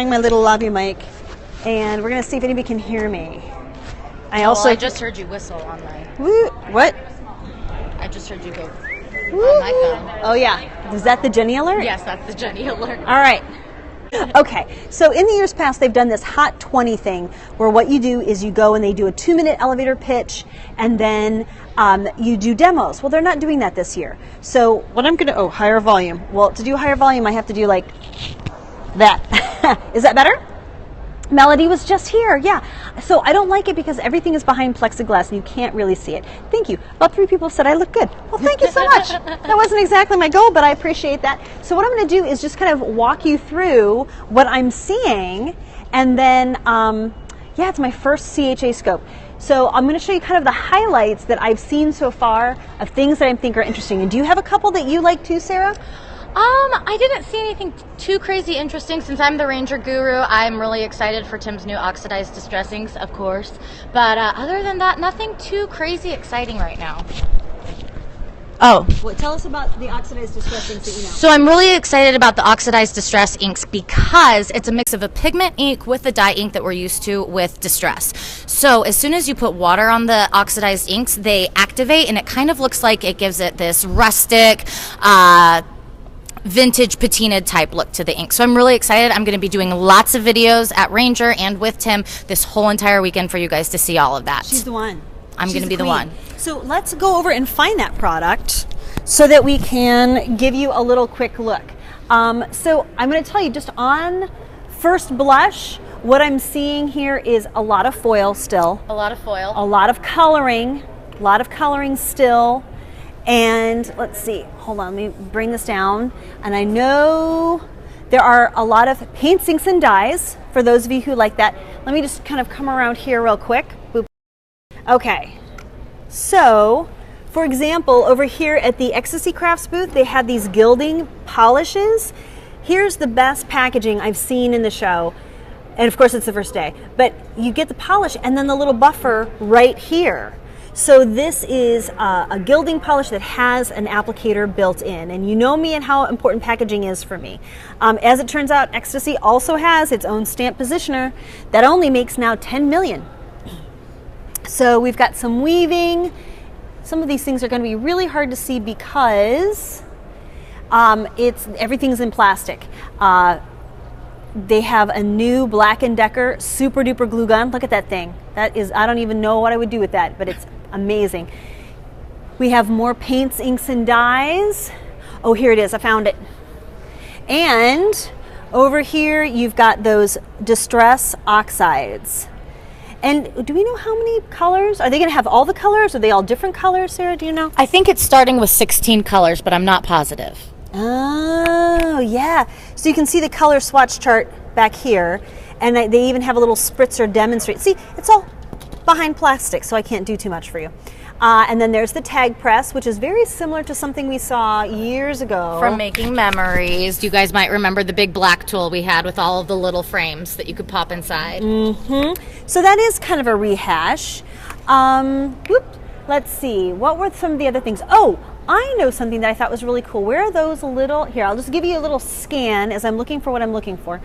My little lobby mic, and we're gonna see if anybody can hear me. I just heard you whistle on my. Woo, what? I just heard you go Woo. on my phone. Oh yeah, is that the Jenny alert? Yes, that's the Jenny alert. All right. Okay, so in the years past, they've done this Hot 20 thing, where what you do is you go and they do a 2-minute elevator pitch, and then you do demos. Well, they're not doing that this year. So what I'm gonna, higher volume. Well, to do higher volume, I have to do like that. Is that better? Melody was just here, yeah. So I don't like it because everything is behind plexiglass and you can't really see it. Thank you. About 3 people said I look good. Well, thank you so much. That wasn't exactly my goal, but I appreciate that. So what I'm going to do is just kind of walk you through what I'm seeing, and then, it's my first CHA scope. So I'm going to show you kind of the highlights that I've seen so far of things that I think are interesting. And do you have a couple that you like too, Sarah? I didn't see anything too crazy interesting. Since I'm the Ranger guru, I'm really excited for Tim's new Oxidize Distress inks, of course. But other than that, nothing too crazy exciting right now. Well, tell us about the Oxidized Distress inks that you know. So I'm really excited about the Oxidized Distress inks because it's a mix of a pigment ink with the dye ink that we're used to with Distress. So as soon as you put water on the oxidized inks, they activate, and it kind of looks like it gives it this rustic, vintage patinaed type look to the ink. So I'm really excited. I'm going to be doing lots of videos at Ranger and with Tim this whole entire weekend for you guys to see all of that. She's the one. I'm going to be the one. So let's go over and find that product so that we can give you a little quick look. So I'm going to tell you just on first blush, what I'm seeing here is a lot of foil still. A lot of foil. A lot of coloring still. And let's see, hold on, let me bring this down. And I know there are a lot of paints, inks, and dyes for those of you who like that. Let me just kind of come around here real quick. Boop. Okay, so for example, over here at the Ecstasy Crafts booth, they had these gilding polishes. Here's the best packaging I've seen in the show. And of course it's the first day, but you get the polish and then the little buffer right here. So this is a gilding polish that has an applicator built in, and you know me and how important packaging is for me. As it turns out, Ecstasy also has its own stamp positioner that only makes now 10 million. So we've got some weaving. Some of these things are going to be really hard to see because everything's in plastic. They have a new Black & Decker super duper glue gun. Look at that thing. That is, I don't even know what I would do with that, but it's amazing. We have more paints, inks, and dyes. Oh, here it is. I found it. And over here, you've got those Distress Oxides. And do we know how many colors? Are they going to have all the colors? Are they all different colors, Sarah? Do you know? I think it's starting with 16 colors, but I'm not positive. Oh, yeah. So you can see the color swatch chart back here, and they even have a little spritzer demonstrate. See, it's all behind plastic, so I can't do too much for you. And then there's the tag press, which is very similar to something we saw years ago. From Making Memories. You guys might remember the big black tool we had with all of the little frames that you could pop inside. Mm-hmm. So that is kind of a rehash. Let's see. What were some of the other things? Oh, I know something that I thought was really cool. Where are those little... Here, I'll just give you a little scan as I'm looking for what I'm looking for,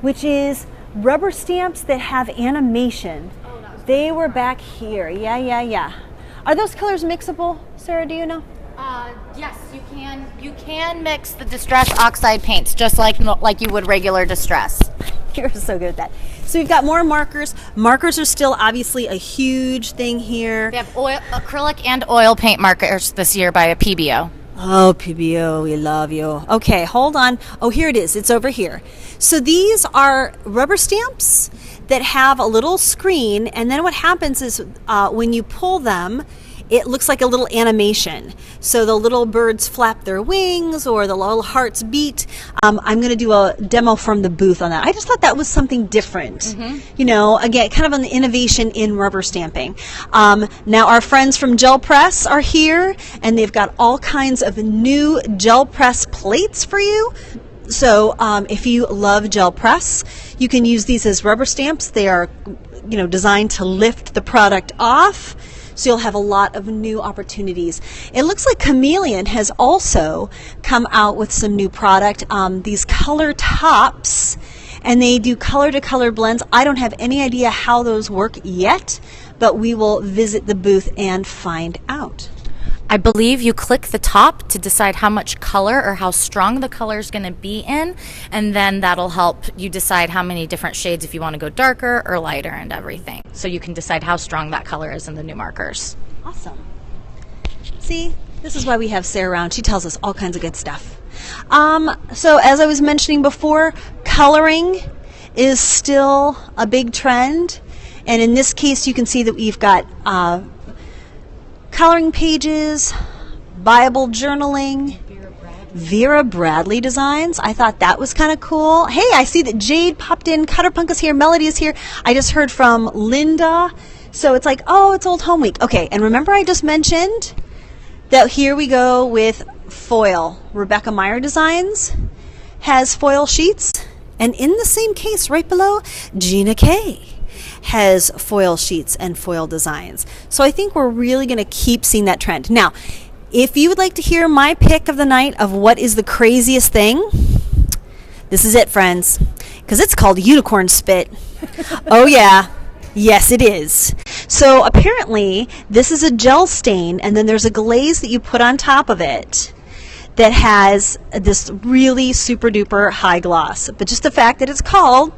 which is rubber stamps that have animation. They were back here. Yeah. Are those colors mixable, Sarah? Do you know? Yes, you can. You can mix the Distress Oxide paints just like you would regular Distress. You're so good at that. So we've got more markers. Markers are still obviously a huge thing here. They have acrylic and oil paint markers this year by a PBO. Oh, PBO, we love you. Okay, hold on. Oh, here it is. It's over here. So these are rubber stamps that have a little screen, and then what happens is when you pull them, it looks like a little animation. So the little birds flap their wings or the little hearts beat. I'm going to do a demo from the booth on that. I just thought that was something different. Mm-hmm. You know, again, kind of an innovation in rubber stamping. Now our friends from Gel Press are here, and they've got all kinds of new gel press plates for you. So if you love gel press, you can use these as rubber stamps. They are, designed to lift the product off. So you'll have a lot of new opportunities. It looks like Chameleon has also come out with some new product, these color tops. and they do color to color blends. I don't have any idea how those work yet, but we will visit the booth and find out. I believe you click the top to decide how much color or how strong the color is going to be in, and then that'll help you decide how many different shades, if you want to go darker or lighter and everything. So you can decide how strong that color is in the new markers. Awesome. See, this is why we have Sarah around. She tells us all kinds of good stuff. So as I was mentioning before, coloring is still a big trend. And in this case, you can see that we've got coloring pages, Bible journaling, Vera Bradley designs. I thought that was kind of cool. Hey, I see that Jade popped in. Cutterpunk is here. Melody is here. I just heard from Linda. So it's like, oh, it's Old Home Week. Okay, and remember I just mentioned that here we go with foil. Rebecca Meyer Designs has foil sheets. And in the same case, right below, Gina Kay has foil sheets and foil designs. So I think we're really going to keep seeing that trend. Now, if you would like to hear my pick of the night of what is the craziest thing, this is it, friends, because it's called unicorn spit. Oh yeah, yes it is. So apparently this is a gel stain, and then there's a glaze that you put on top of it that has this really super duper high gloss. But just the fact that it's called,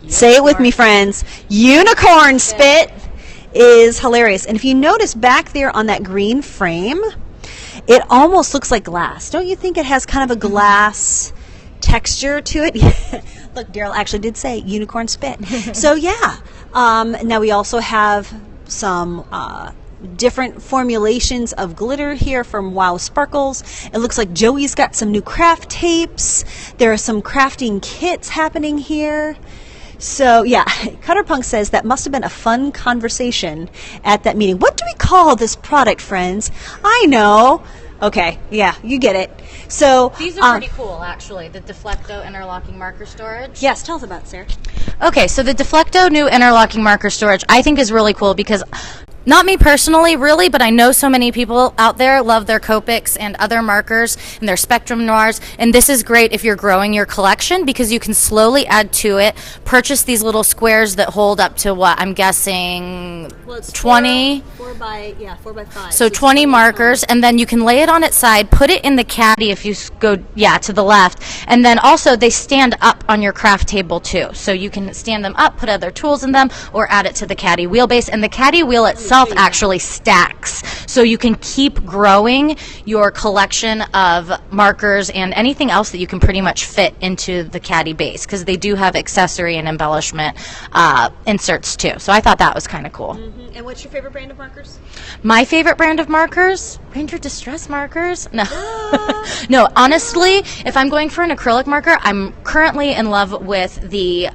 say it with me, friends, unicorn spit, is hilarious. And if you notice back there on that green frame, it almost looks like glass. Don't you think it has kind of a glass texture to it? Look, Daryl actually did say unicorn spit. So yeah. Now we also have some different formulations of glitter here from Wow Sparkles. It looks like Joey's got some new craft tapes. There are some crafting kits happening here. So yeah, Cutterpunk says that must have been a fun conversation at that meeting. What do we call this product, friends? I know. Okay, yeah, you get it. So these are pretty cool, actually, the Deflecto interlocking marker storage. Yes, tell us about it, Sarah. Okay, so the Deflecto new interlocking marker storage I think is really cool because, not me personally, really, but I know so many people out there love their Copics and other markers and their Spectrum Noirs, and this is great if you're growing your collection because you can slowly add to it, purchase these little squares that hold up to what, I'm guessing, well, it's 20? 4 by 5. So 20 markers, and then you can lay it on its side, put it in the caddy if you go, to the left, and then also they stand up on your craft table too, so you can stand them up, put other tools in them, or add it to the caddy wheelbase, and the caddy wheel itself actually stacks, so you can keep growing your collection of markers and anything else that you can pretty much fit into the caddy base, because they do have accessory and embellishment inserts too. So I thought that was kind of cool. And what's your favorite brand of markers? My favorite brand of markers? Ranger Distress markers? No. No, honestly, if I'm going for an acrylic marker, I'm currently in love with the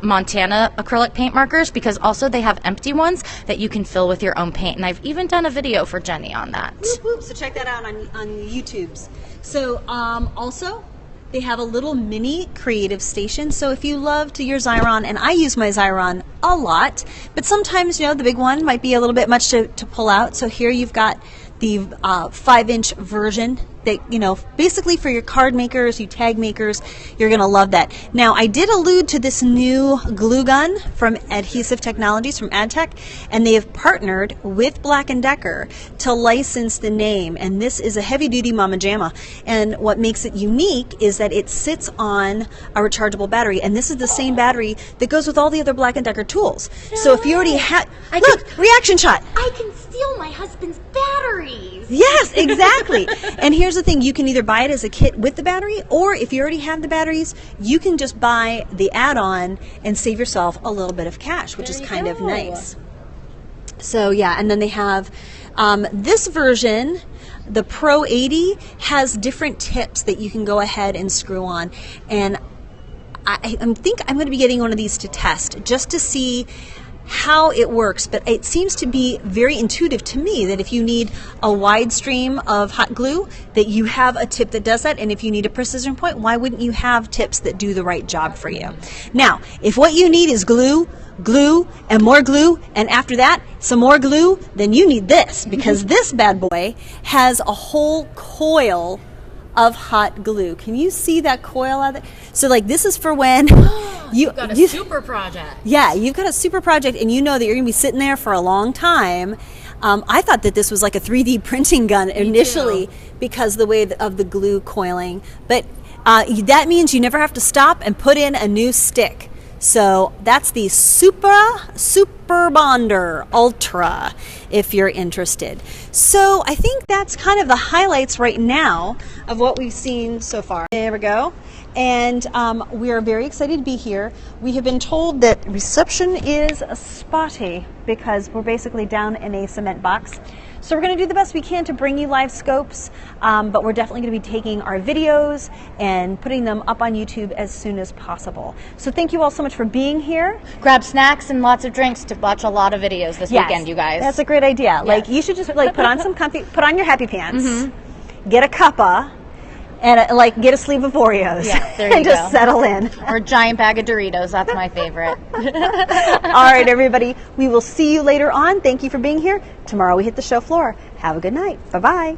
Montana acrylic paint markers, because also they have empty ones that you can fill with your own paint. And I've even done a video for Jenny on that. Whoop, whoop. So check that out on YouTube's. So also, they have a little mini creative station. So if you love to your Xyron, and I use my Xyron a lot, but sometimes, the big one might be a little bit much to pull out. So here you've got the 5-inch version that, basically for your card makers, you tag makers, you're going to love that. Now, I did allude to this new glue gun from Adhesive Technologies, from AdTech, and they have partnered with Black & Decker to license the name, and this is a heavy-duty Mama Jamma, and what makes it unique is that it sits on a rechargeable battery, and this is the same battery that goes with all the other Black & Decker tools. So if you already have, look, reaction shot. I can steal my husband's batteries. Yes, exactly. And here's the thing, you can either buy it as a kit with the battery, or if you already have the batteries, you can just buy the add-on and save yourself a little bit of cash, which is kind of nice. So yeah, and then they have this version, the Pro 80, has different tips that you can go ahead and screw on, and I think I'm going to be getting one of these to test just to see how it works, but it seems to be very intuitive to me that if you need a wide stream of hot glue, that you have a tip that does that, and if you need a precision point, why wouldn't you have tips that do the right job for you? Now, if what you need is glue, and more glue, and after that, some more glue, then you need this, because this bad boy has a whole coil of hot glue. Can you see that coil out there? So like this is for when you've got a super project. Yeah, you've got a super project and you know that you're gonna be sitting there for a long time. I thought that this was like a 3D printing gun initially because the way of the glue coiling, but that means you never have to stop and put in a new stick. So that's the Super Bonder Ultra if you're interested. So I think that's kind of the highlights right now of what we've seen so far. There we go. And we are very excited to be here. We have been told that reception is spotty because we're basically down in a cement box. So we're going to do the best we can to bring you live scopes, but we're definitely going to be taking our videos and putting them up on YouTube as soon as possible. So thank you all so much for being here. Grab snacks and lots of drinks to watch a lot of videos this weekend, you guys. That's a great idea. Yes. Like you should just like put on your happy pants, get a cuppa, and like get a sleeve of Oreos, and just settle in. Or a giant bag of Doritos. That's my favorite. All right, everybody. We will see you later on. Thank you for being here. Tomorrow we hit the show floor. Have a good night. Bye-bye.